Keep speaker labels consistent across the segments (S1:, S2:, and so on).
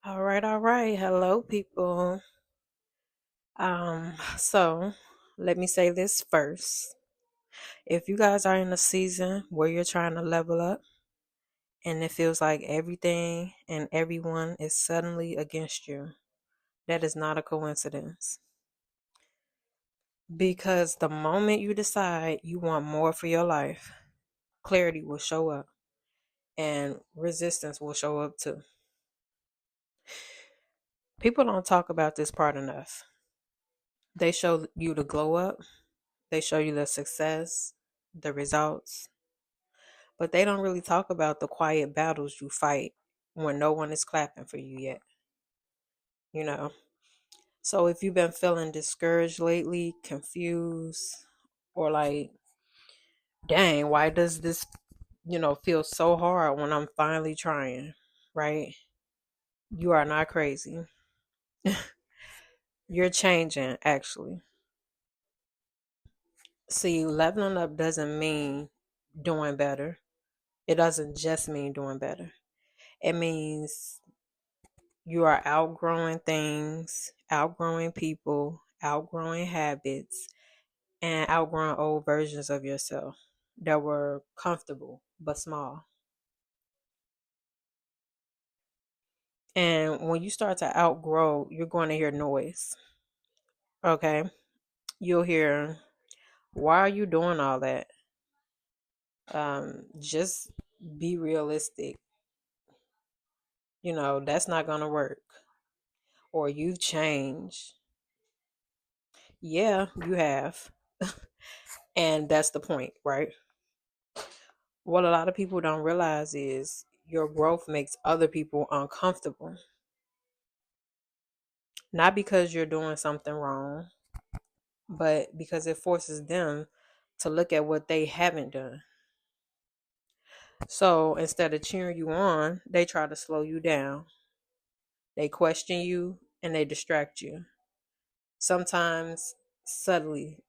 S1: All right. Hello, people. So let me say this first. If you guys are in a season where you're trying to level up and it feels like everything and everyone is suddenly against you, that is not a coincidence. Because the moment you decide you want more for your life, clarity will show up and resistance will show up too. People don't talk about this part enough. They show you the glow up, they show you the success, the results, but they don't really talk about the quiet battles you fight when no one is clapping for you yet, you know? So if you've been feeling discouraged lately, confused, or like, dang, why does this, feel so hard when I'm finally trying, right? You are not crazy. You're changing, actually. See, leveling up doesn't mean doing better. It doesn't just mean doing better. It means you are outgrowing things, outgrowing people, outgrowing habits, and outgrowing old versions of yourself that were comfortable but small. And when you start to outgrow, you're going to hear noise. Okay. You'll hear, why are you doing all that? Just be realistic. That's not going to work. Or you've changed. Yeah, you have. And that's the point, right? What a lot of people don't realize is your growth makes other people uncomfortable. Not because you're doing something wrong, but because it forces them to look at what they haven't done. So instead of cheering you on, they try to slow you down. They question you and they distract you. Sometimes subtly,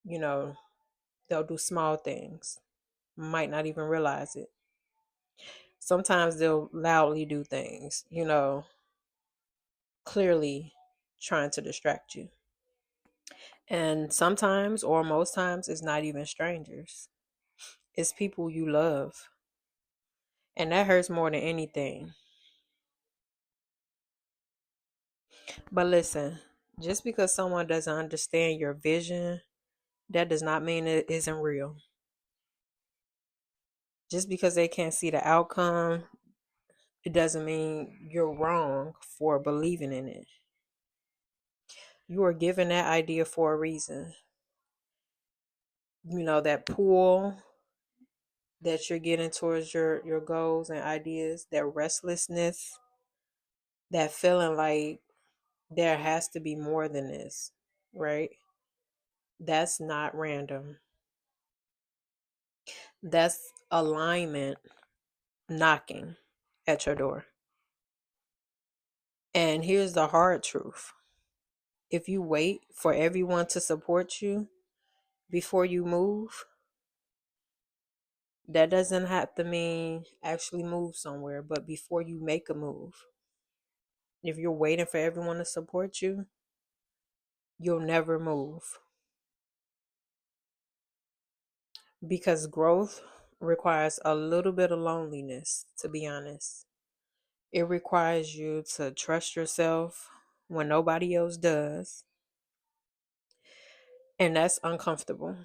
S1: you know, they'll do small things, might not even realize it. Sometimes they'll loudly do things, clearly trying to distract you. And sometimes, or most times, it's not even strangers, it's people you love. And that hurts more than anything. But listen, just because someone doesn't understand your vision, that does not mean it isn't real. Just because they can't see the outcome, it doesn't mean you're wrong for believing in it. You are given that idea for a reason. That pull that you're getting towards your goals and ideas, that restlessness, that feeling like there has to be more than this, right? That's not random. That's alignment knocking at your door. And here's the hard truth: if you wait for everyone to support you before you move, that doesn't have to mean actually move somewhere, but before you make a move. If you're waiting for everyone to support you, you'll never move, because growth requires a little bit of loneliness, to be honest. It requires you to trust yourself when nobody else does, and that's uncomfortable.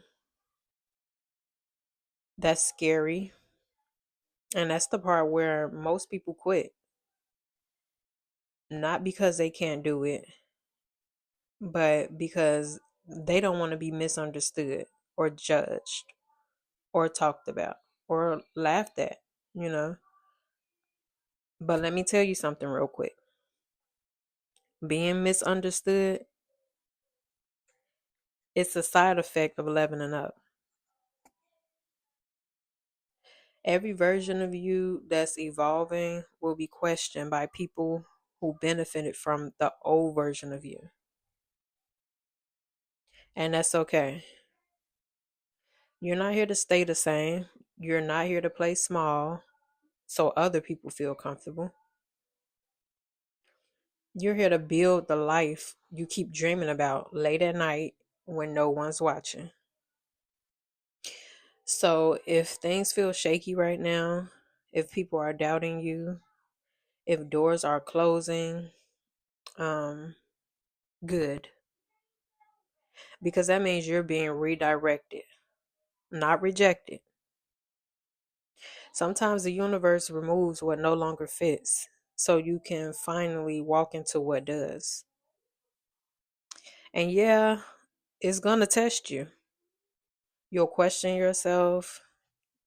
S1: That's scary, and that's the part where most people quit. Not because they can't do it, but because they don't want to be misunderstood or judged or talked about or laughed at, you know. But let me tell you something real quick. Being misunderstood, it's a side effect of leveling up. Every version of you that's evolving will be questioned by people who benefited from the old version of you. And that's okay. You're not here to stay the same. You're not here to play small so other people feel comfortable. You're here to build the life you keep dreaming about late at night when no one's watching. So if things feel shaky right now, if people are doubting you, if doors are closing, um, good. Because that means you're being redirected, not rejected. Sometimes the universe removes what no longer fits so you can finally walk into what does. And yeah, it's going to test you. You'll question yourself.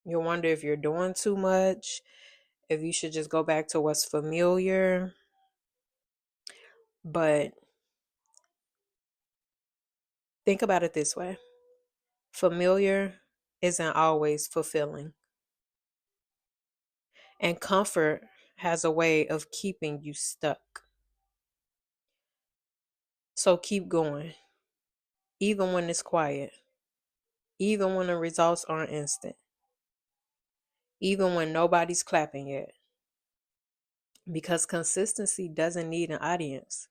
S1: You'll wonder if you're doing too much, if you should just go back to what's familiar. But think about it this way: familiar isn't always fulfilling, and comfort has a way of keeping you stuck. So keep going, even when it's quiet, even when the results aren't instant, even when nobody's clapping yet. Because consistency doesn't need an audience.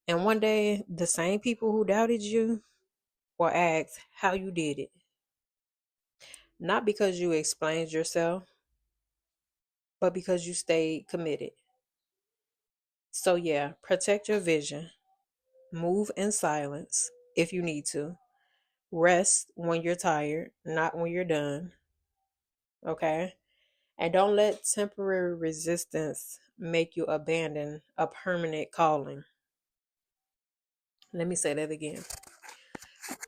S1: And one day, the same people who doubted you will ask how you did it. Not because you explained yourself, but because you stayed committed. So, yeah, protect your vision, move in silence if you need to, rest when you're tired, not when you're done. Okay? And don't let temporary resistance make you abandon a permanent calling. Let me say that again.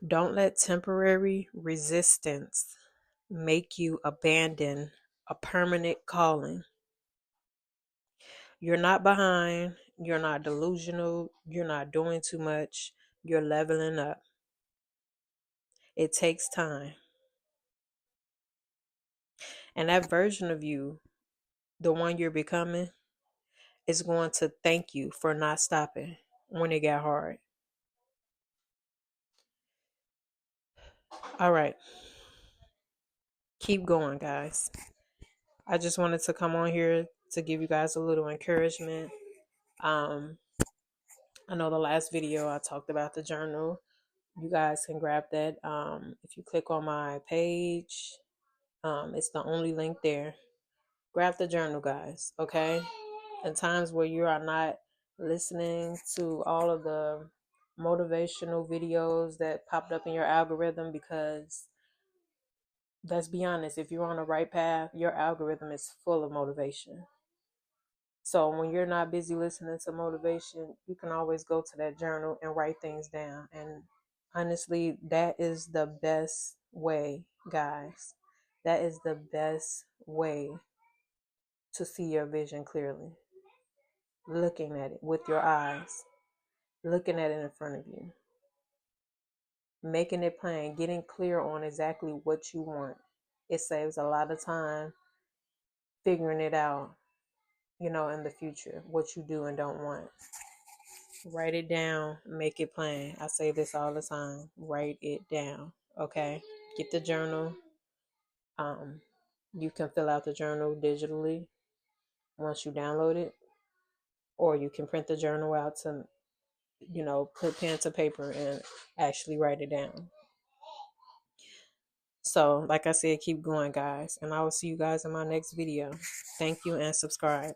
S1: Don't let temporary resistance make you abandon a permanent calling. You're not behind. You're not delusional. You're not doing too much. You're leveling up. It takes time. And that version of you, the one you're becoming, is going to thank you for not stopping when it got hard. All right. Keep going, guys. I just wanted to come on here to give you guys a little encouragement. Um, I know the last video I talked about the journal. You guys can grab that. If you click on my page, it's the only link there. Grab the journal, guys. Okay. In times where you are not listening to all of the motivational videos that popped up in your algorithm, because let's be honest, if you're on the right path, your algorithm is full of motivation. So when you're not busy listening to motivation, you can always go to that journal and write things down. And honestly, that is the best way, guys. That is the best way to see your vision clearly. Looking at it with your eyes, looking at it in front of you, making it plain, getting clear on exactly what you want. It saves a lot of time figuring it out, in the future, what you do and don't want. Write it down, make it plain. I say this all the time. Write it down. Okay. Get the journal. Um, you can fill out the journal digitally once you download it, or you can print the journal out to, put pen to paper and actually write it down. So, like I said, keep going, guys, and I will see you guys in my next video. Thank you and subscribe.